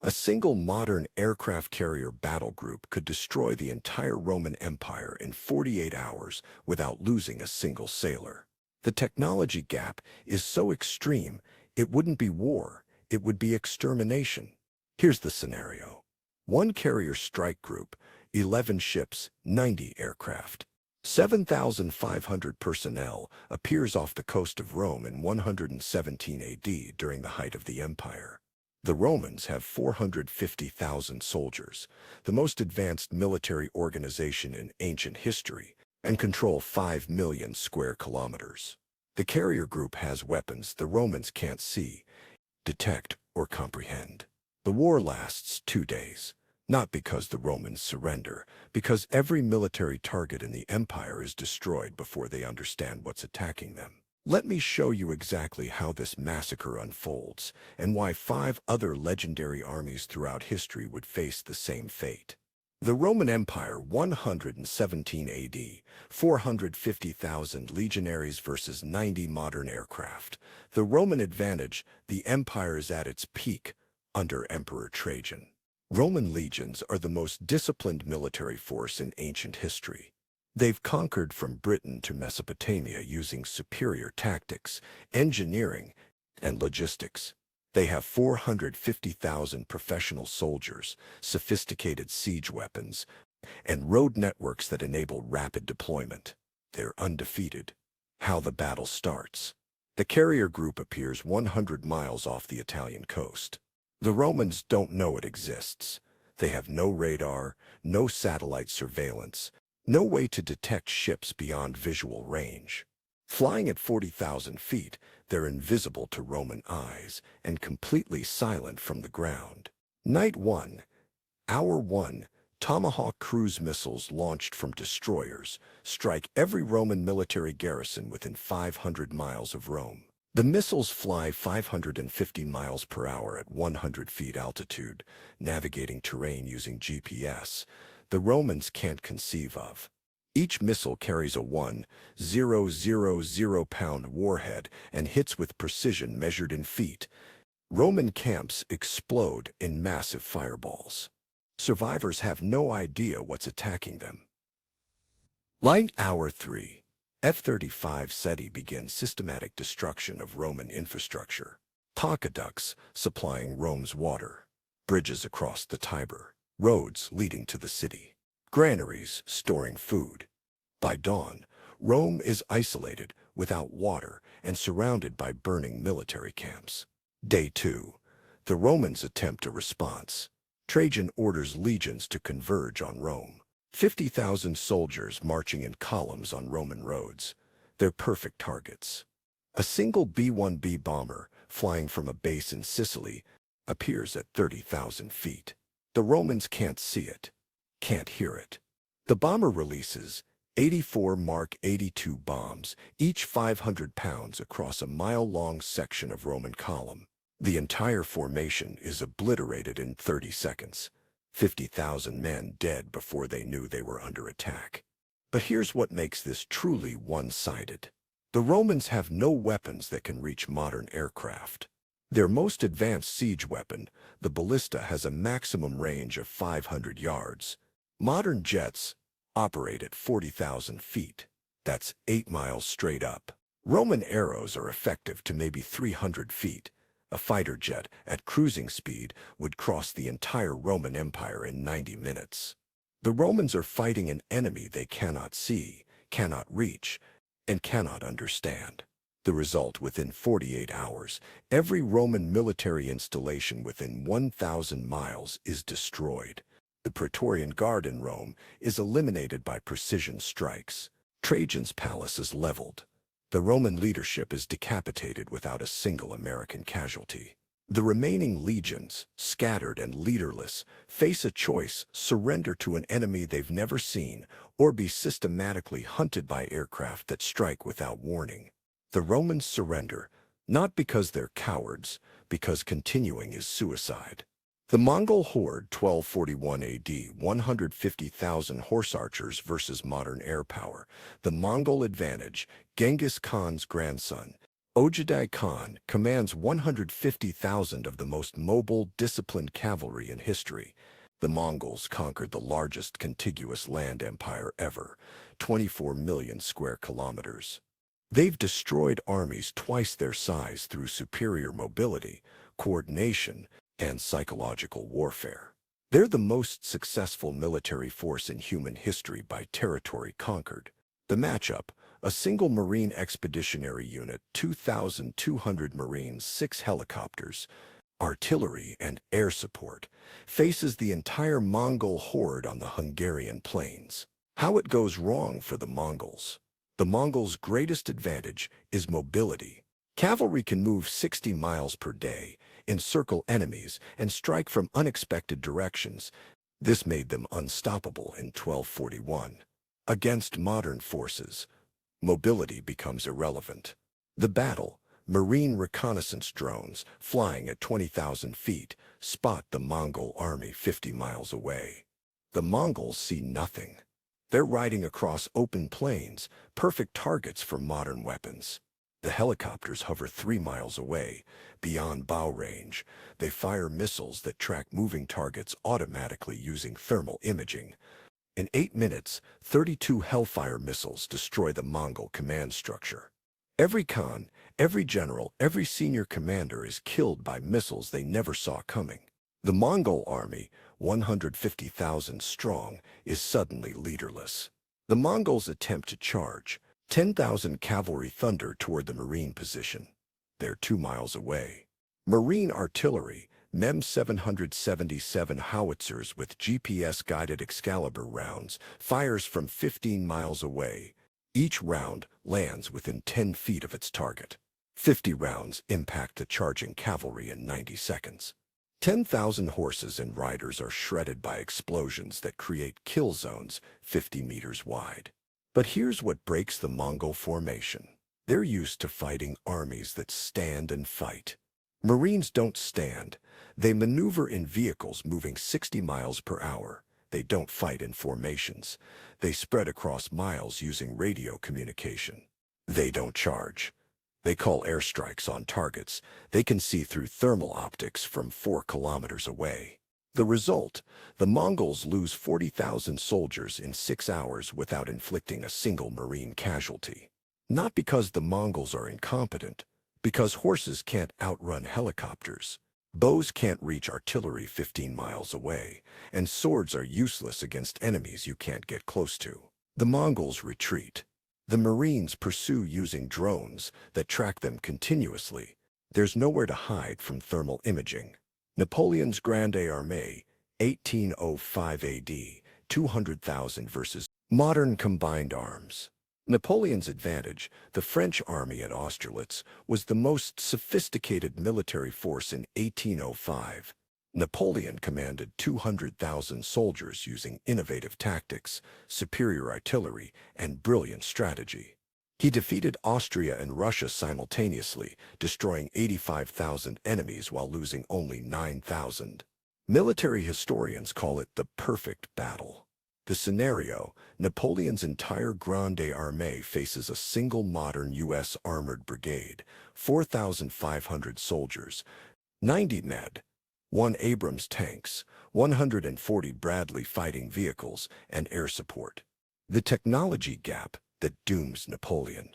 A single modern aircraft carrier battle group could destroy the entire Roman Empire in 48 hours without losing a single sailor. The technology gap is so extreme, it wouldn't be war, it would be extermination. Here's the scenario. One carrier strike group, 11 ships, 90 aircraft, 7,500 personnel appears off the coast of Rome in 117 AD during the height of the empire. The Romans have 450,000 soldiers, the most advanced military organization in ancient history, and control 5 million square kilometers. The carrier group has weapons the Romans can't see, detect, or comprehend. The war lasts 2 days, not because the Romans surrender, because every military target in the empire is destroyed before they understand what's attacking them. Let me show you exactly how this massacre unfolds and why 5 other legendary armies throughout history would face the same fate. The Roman Empire, 117 AD, 450,000 legionaries versus 90 modern aircraft. The Roman advantage, the empire is at its peak under Emperor Trajan. Roman legions are the most disciplined military force in ancient history. They've conquered from Britain to Mesopotamia using superior tactics, engineering, and logistics. They have 450,000 professional soldiers, sophisticated siege weapons, and road networks that enable rapid deployment. They're undefeated. How the battle starts. The carrier group appears 100 miles off the Italian coast. The Romans don't know it exists. They have no radar, no satellite surveillance, no way to detect ships beyond visual range. Flying at 40,000 feet, they're invisible to Roman eyes and completely silent from the ground. Night 1, Hour 1, Tomahawk cruise missiles launched from destroyers strike every Roman military garrison within 500 miles of Rome. The missiles fly 550 miles per hour at 100 feet altitude, navigating terrain using GPS the Romans can't conceive of. Each missile carries a 1,000-pound warhead and hits with precision measured in feet. Roman camps explode in massive fireballs. Survivors have no idea what's attacking them. Light Hour 3. F-35 SETI begins systematic destruction of Roman infrastructure. Aqueducts supplying Rome's water. Bridges across the Tiber. Roads leading to the city. Granaries storing food. By dawn, Rome is isolated, without water, and surrounded by burning military camps. Day 2. The Romans attempt a response. Trajan orders legions to converge on Rome. 50,000 soldiers marching in columns on Roman roads. They're perfect targets. A single B-1B bomber, flying from a base in Sicily, appears at 30,000 feet. The Romans can't see it, can't hear it. The bomber releases 84 Mark 82 bombs, each 500 pounds across a mile-long section of Roman column. The entire formation is obliterated in 30 seconds. 50,000 men dead before they knew they were under attack. But here's what makes this truly one-sided. The Romans have no weapons that can reach modern aircraft. Their most advanced siege weapon, the ballista, has a maximum range of 500 yards. Modern jets operate at 40,000 feet. That's 8 miles straight up. Roman arrows are effective to maybe 300 feet. A fighter jet at cruising speed would cross the entire Roman Empire in 90 minutes. The Romans are fighting an enemy they cannot see, cannot reach, and cannot understand. The result: within 48 hours, every Roman military installation within 1,000 miles is destroyed. The Praetorian Guard in Rome is eliminated by precision strikes. Trajan's palace is leveled. The Roman leadership is decapitated without a single American casualty. The remaining legions, scattered and leaderless, face a choice: surrender to an enemy they've never seen, or be systematically hunted by aircraft that strike without warning. The Romans surrender, not because they're cowards, because continuing is suicide. The Mongol horde, 1241 AD, 150,000 horse archers versus modern air power. The Mongol advantage, Genghis Khan's grandson, Ojidai Khan commands 150,000 of the most mobile, disciplined cavalry in history. The Mongols conquered the largest contiguous land empire ever, 24 million square kilometers. They've destroyed armies twice their size through superior mobility, coordination, and psychological warfare. They're the most successful military force in human history by territory conquered. The matchup: a single Marine expeditionary unit, 2,200 Marines, 6 helicopters, artillery, and air support, faces the entire Mongol horde on the Hungarian plains. How it goes wrong for the Mongols. The Mongols' greatest advantage is mobility. Cavalry can move 60 miles per day, encircle enemies, and strike from unexpected directions. This made them unstoppable in 1241. Against modern forces, mobility becomes irrelevant. The battle: Marine reconnaissance drones, flying at 20,000 feet, spot the Mongol army 50 miles away. The Mongols see nothing. They're riding across open plains, perfect targets for modern weapons. The helicopters hover 3 miles away, beyond bow range. They fire missiles that track moving targets automatically using thermal imaging. In 8 minutes, 32 Hellfire missiles destroy the Mongol command structure. Every Khan, every general, every senior commander is killed by missiles they never saw coming. The Mongol army, 150,000 strong, is suddenly leaderless. The Mongols attempt to charge. 10,000 cavalry thunder toward the Marine position. They're 2 miles away. Marine artillery, MEM 777 howitzers with GPS-guided Excalibur rounds, fires from 15 miles away. Each round lands within 10 feet of its target. 50 rounds impact the charging cavalry in 90 seconds. 10,000 horses and riders are shredded by explosions that create kill zones 50 meters wide. But here's what breaks the Mongol formation. They're used to fighting armies that stand and fight. Marines don't stand. They maneuver in vehicles moving 60 miles per hour. They don't fight in formations. They spread across miles using radio communication. They don't charge. They call airstrikes on targets they can see through thermal optics from 4 kilometers away. The result: the Mongols lose 40,000 soldiers in 6 hours without inflicting a single Marine casualty. Not because the Mongols are incompetent, because horses can't outrun helicopters, bows can't reach artillery 15 miles away, and swords are useless against enemies you can't get close to. The Mongols retreat. The Marines pursue using drones that track them continuously. There's nowhere to hide from thermal imaging. Napoleon's Grande Armée, 1805 AD, 200,000 versus modern combined arms. Napoleon's advantage: the French army at Austerlitz was the most sophisticated military force in 1805. Napoleon commanded 200,000 soldiers using innovative tactics, superior artillery, and brilliant strategy. He defeated Austria and Russia simultaneously, destroying 85,000 enemies while losing only 9,000. Military historians call it the perfect battle. The scenario: Napoleon's entire Grande Armée faces a single modern U.S. armored brigade, 4,500 soldiers, 90 med, 1 Abrams tanks, 140 Bradley fighting vehicles, and air support. The technology gap that dooms Napoleon.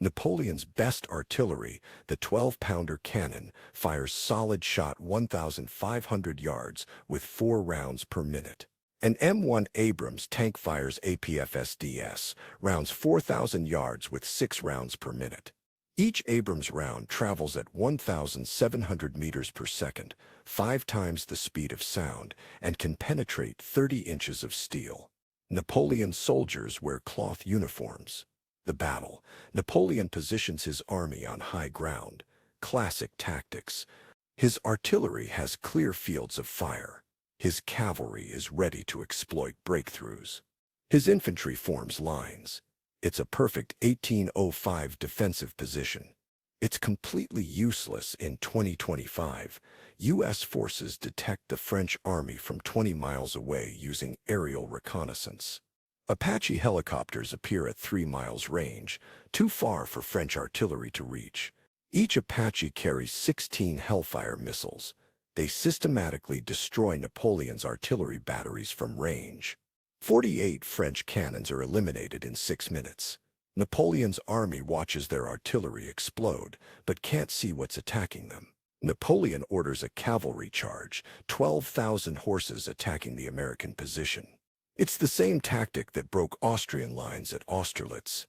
Napoleon's best artillery, the 12-pounder cannon, fires solid shot 1,500 yards with 4 rounds per minute. An M1 Abrams tank fires APFSDS, rounds 4,000 yards with 6 rounds per minute. Each Abrams round travels at 1,700 meters per second, 5 times the speed of sound, and can penetrate 30 inches of steel. Napoleon's soldiers wear cloth uniforms. The battle: Napoleon positions his army on high ground. Classic tactics. His artillery has clear fields of fire. His cavalry is ready to exploit breakthroughs. His infantry forms lines. It's a perfect 1805 defensive position. It's completely useless in 2025. U.S. forces detect the French army from 20 miles away using aerial reconnaissance. Apache helicopters appear at 3 miles range, too far for French artillery to reach. Each Apache carries 16 Hellfire missiles. They systematically destroy Napoleon's artillery batteries from range. 48 French cannons are eliminated in 6 minutes. Napoleon's army watches their artillery explode, but can't see what's attacking them. Napoleon orders a cavalry charge, 12,000 horses attacking the American position. It's the same tactic that broke Austrian lines at Austerlitz.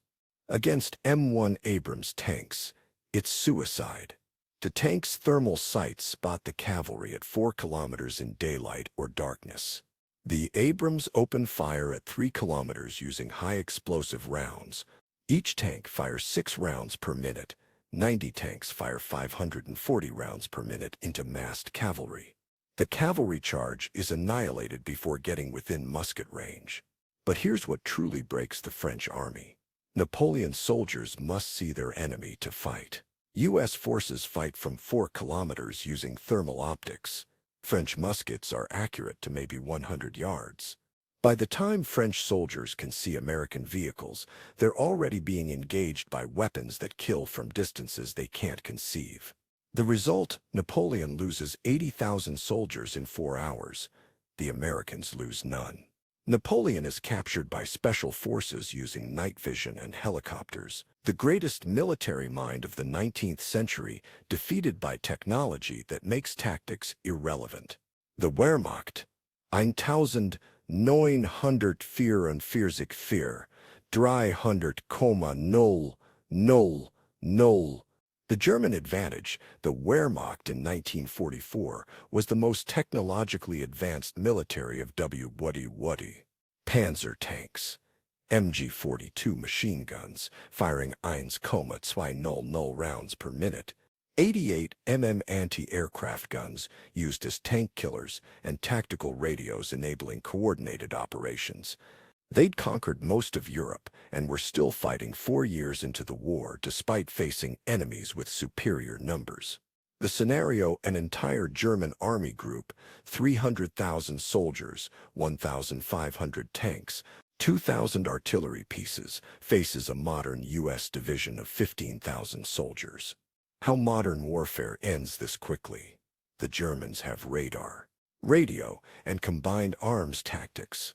Against M1 Abrams tanks, it's suicide. The tank's thermal sights spot the cavalry at 4 kilometers in daylight or darkness. The Abrams open fire at 3 kilometers using high-explosive rounds. Each tank fires 6 rounds per minute. 90 tanks fire 540 rounds per minute into massed cavalry. The cavalry charge is annihilated before getting within musket range. But here's what truly breaks the French army. Napoleon's soldiers must see their enemy to fight. U.S. forces fight from 4 kilometers using thermal optics. French muskets are accurate to maybe 100 yards. By the time French soldiers can see American vehicles, they're already being engaged by weapons that kill from distances they can't conceive. The result, Napoleon loses 80,000 soldiers in 4 hours. The Americans lose none. Napoleon is captured by special forces using night vision and helicopters. The greatest military mind of the 19th century, defeated by technology that makes tactics irrelevant. The Wehrmacht, 1944 300,000,000. The German advantage, the Wehrmacht in 1944, was the most technologically advanced military of WWW. Panzer tanks, MG-42 machine guns, firing 1,200 rounds per minute, 88 anti-aircraft guns used as tank killers, and tactical radios enabling coordinated operations. They'd conquered most of Europe and were still fighting 4 years into the war despite facing enemies with superior numbers. The scenario: an entire German army group, 300,000 soldiers, 1,500 tanks, 2,000 artillery pieces, faces a modern U.S. division of 15,000 soldiers. How modern warfare ends this quickly. The Germans have radar, radio, and combined arms tactics.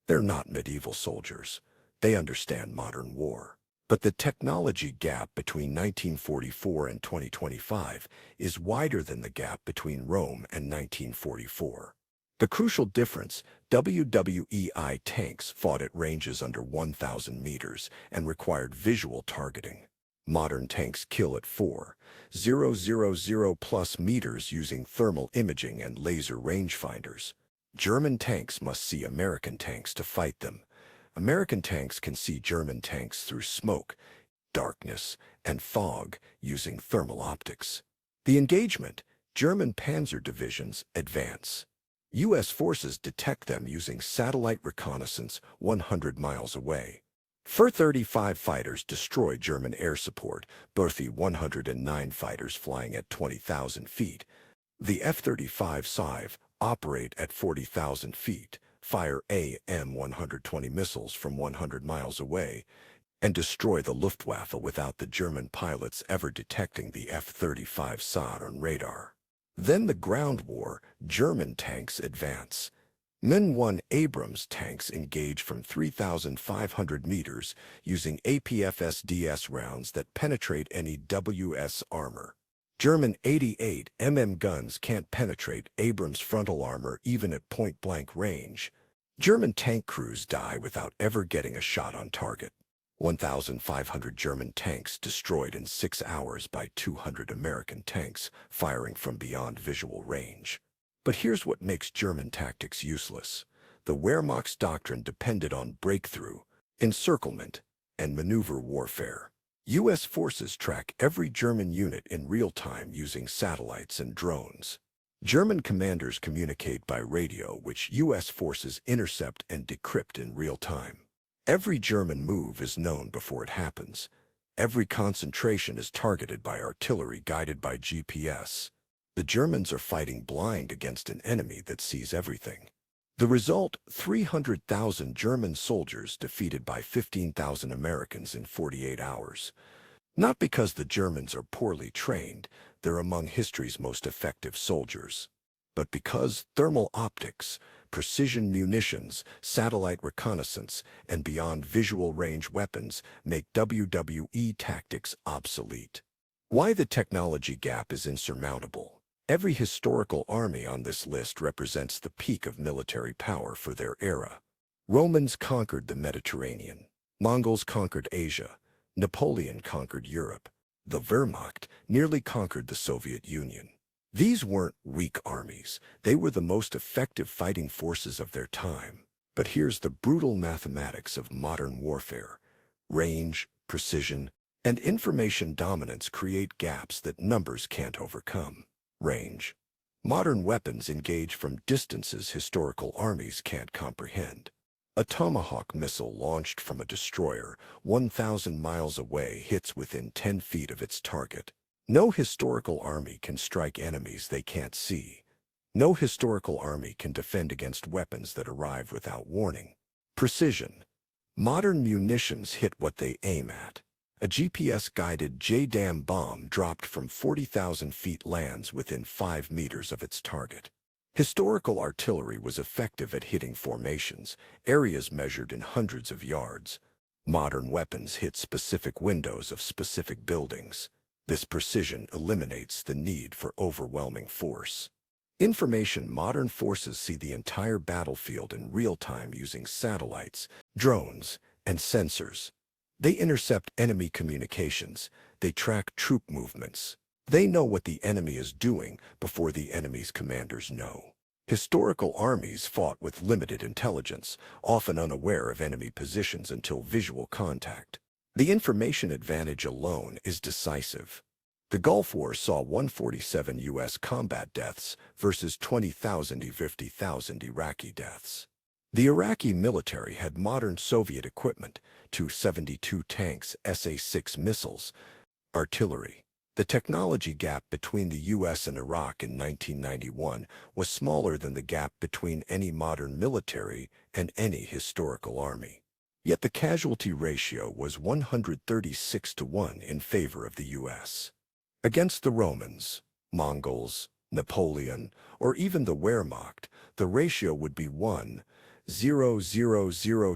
They're not medieval soldiers. They understand modern war. But the technology gap between 1944 and 2025 is wider than the gap between Rome and 1944. The crucial difference: WWEI tanks fought at ranges under 1,000 meters and required visual targeting. Modern tanks kill at 4,000 plus meters using thermal imaging and laser rangefinders. German tanks must see American tanks to fight them. American tanks can see German tanks through smoke, darkness, and fog using thermal optics. The engagement: German panzer divisions advance. U.S. forces detect them using satellite reconnaissance 100 miles away. F-35 fighters destroy German air support, Berthe 109 fighters flying at 20,000 feet. The F-35 SIV operate at 40,000 feet, fire AM-120 missiles from 100 miles away, and destroy the Luftwaffe without the German pilots ever detecting the F-35 SAR on radar. Then the ground war: German tanks advance. M1 Abrams tanks engage from 3,500 meters using APFSDS rounds that penetrate any WS armor. German 88 guns can't penetrate Abrams frontal armor even at point-blank range. German tank crews die without ever getting a shot on target. 1,500 German tanks destroyed in 6 hours by 200 American tanks firing from beyond visual range. But here's what makes German tactics useless. The Wehrmacht's doctrine depended on breakthrough, encirclement, and maneuver warfare. U.S. forces track every German unit in real time using satellites and drones. German commanders communicate by radio, which U.S. forces intercept and decrypt in real time. Every German move is known before it happens. Every concentration is targeted by artillery guided by GPS. The Germans are fighting blind against an enemy that sees everything. The result: 300,000 German soldiers defeated by 15,000 Americans in 48 hours. Not because the Germans are poorly trained, they're among history's most effective soldiers, but because thermal optics, precision munitions, satellite reconnaissance, and beyond visual range weapons make WWE tactics obsolete. Why the technology gap is insurmountable. Every historical army on this list represents the peak of military power for their era. Romans conquered the Mediterranean. Mongols conquered Asia. Napoleon conquered Europe. The Wehrmacht nearly conquered the Soviet Union. These weren't weak armies. They were the most effective fighting forces of their time. But here's the brutal mathematics of modern warfare. Range, precision, and information dominance create gaps that numbers can't overcome. Range. Modern weapons engage from distances historical armies can't comprehend. A Tomahawk missile launched from a destroyer 1,000 miles away hits within 10 feet of its target. No historical army can strike enemies they can't see. No historical army can defend against weapons that arrive without warning. Precision. Modern munitions hit what they aim at. A GPS-guided JDAM bomb dropped from 40,000 feet lands within 5 meters of its target. Historical artillery was effective at hitting formations, areas measured in hundreds of yards. Modern weapons hit specific windows of specific buildings. This precision eliminates the need for overwhelming force. Information. Modern forces see the entire battlefield in real time using satellites, drones, and sensors. They intercept enemy communications. They track troop movements. They know what the enemy is doing before the enemy's commanders know. Historical armies fought with limited intelligence, often unaware of enemy positions until visual contact. The information advantage alone is decisive. The Gulf War saw 147 U.S. combat deaths versus 50,000 Iraqi deaths. The Iraqi military had modern Soviet equipment, 272 tanks, SA-6 missiles, artillery. The technology gap between the U.S. and Iraq in 1991 was smaller than the gap between any modern military and any historical army. Yet the casualty ratio was 136-1 in favor of the U.S. Against the Romans, Mongols, Napoleon, or even the Wehrmacht, the ratio would be 1,000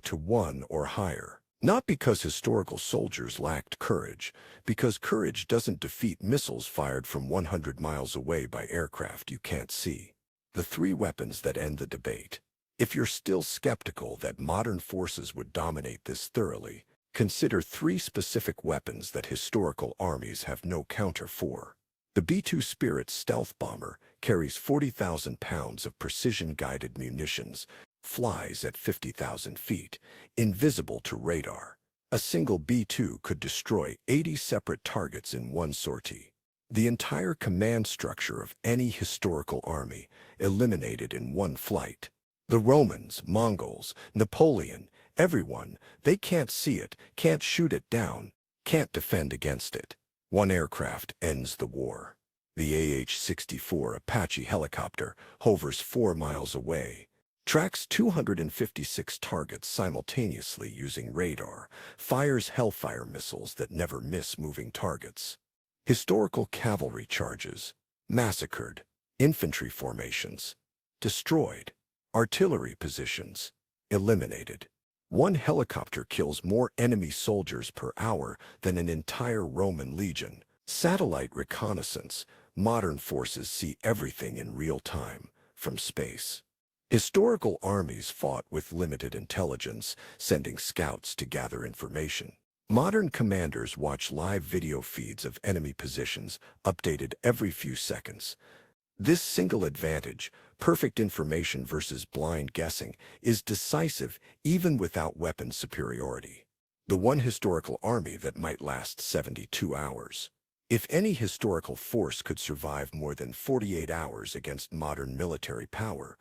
to 1 or higher. Not because historical soldiers lacked courage, because courage doesn't defeat missiles fired from 100 miles away by aircraft you can't see. The three weapons that end the debate. If you're still skeptical that modern forces would dominate this thoroughly, consider three specific weapons that historical armies have no counter for. The B-2 Spirit stealth bomber carries 40,000 pounds of precision-guided munitions, flies at 50,000 feet, invisible to radar. A single B-2 could destroy 80 separate targets in one sortie. The entire command structure of any historical army eliminated in one flight. The Romans, Mongols, Napoleon, everyone, they can't see it, can't shoot it down, can't defend against it. One aircraft ends the war. The AH-64 Apache helicopter hovers 4 miles away, tracks 256 targets simultaneously using radar, fires Hellfire missiles that never miss moving targets. Historical cavalry charges, massacred. Infantry formations, destroyed. Artillery positions, eliminated. One helicopter kills more enemy soldiers per hour than an entire Roman legion. Satellite reconnaissance. Modern forces see everything in real time, from space. Historical armies fought with limited intelligence, sending scouts to gather information. Modern commanders watch live video feeds of enemy positions, updated every few seconds. This single advantage, perfect information versus blind guessing, is decisive even without weapon superiority. The one historical army that might last 72 hours. If any historical force could survive more than 48 hours against modern military power,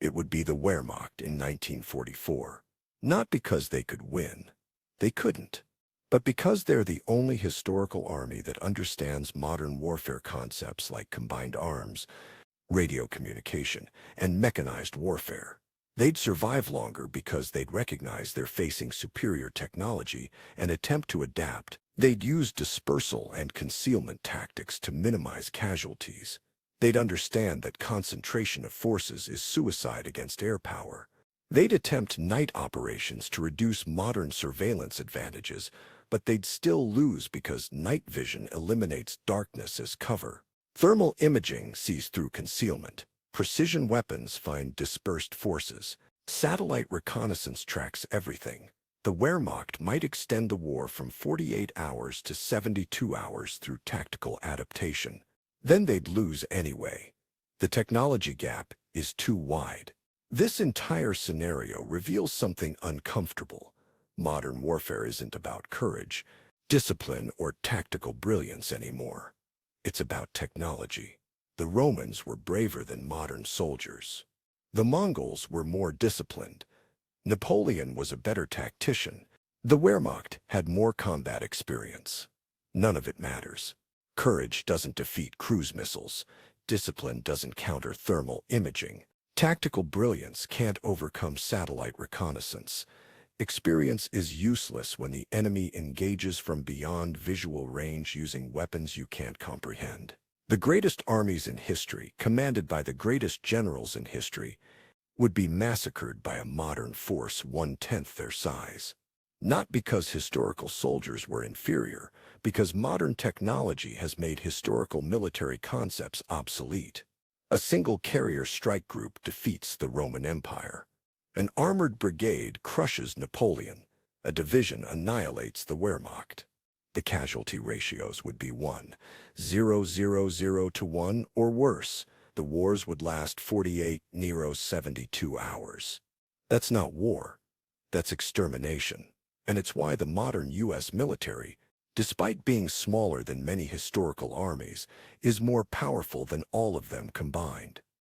it would be the Wehrmacht in 1944. Not because they could win. They couldn't. But because they're the only historical army that understands modern warfare concepts like combined arms, radio communication, and mechanized warfare. They'd survive longer because they'd recognize they're facing superior technology and attempt to adapt. They'd use dispersal and concealment tactics to minimize casualties. They'd understand that concentration of forces is suicide against air power. They'd attempt night operations to reduce modern surveillance advantages, but they'd still lose because night vision eliminates darkness as cover. Thermal imaging sees through concealment. Precision weapons find dispersed forces. Satellite reconnaissance tracks everything. The Wehrmacht might extend the war from 48 hours to 72 hours through tactical adaptation. Then they'd lose anyway. The technology gap is too wide. This entire scenario reveals something uncomfortable. Modern warfare isn't about courage, discipline, or tactical brilliance anymore. It's about technology. The Romans were braver than modern soldiers. The Mongols were more disciplined. Napoleon was a better tactician. The Wehrmacht had more combat experience. None of it matters. Courage doesn't defeat cruise missiles. Discipline doesn't counter thermal imaging. Tactical brilliance can't overcome satellite reconnaissance. Experience is useless when the enemy engages from beyond visual range using weapons you can't comprehend. The greatest armies in history, commanded by the greatest generals in history, would be massacred by a modern force one-tenth their size. Not because historical soldiers were inferior, because modern technology has made historical military concepts obsolete. A single carrier strike group defeats the Roman Empire. An armored brigade crushes Napoleon. A division annihilates the Wehrmacht. The casualty ratios would be 1:000 to 1 or worse. The wars would last 48, 72 hours. That's not war. That's extermination. And it's why the modern U.S. military, despite being smaller than many historical armies, is more powerful than all of them combined.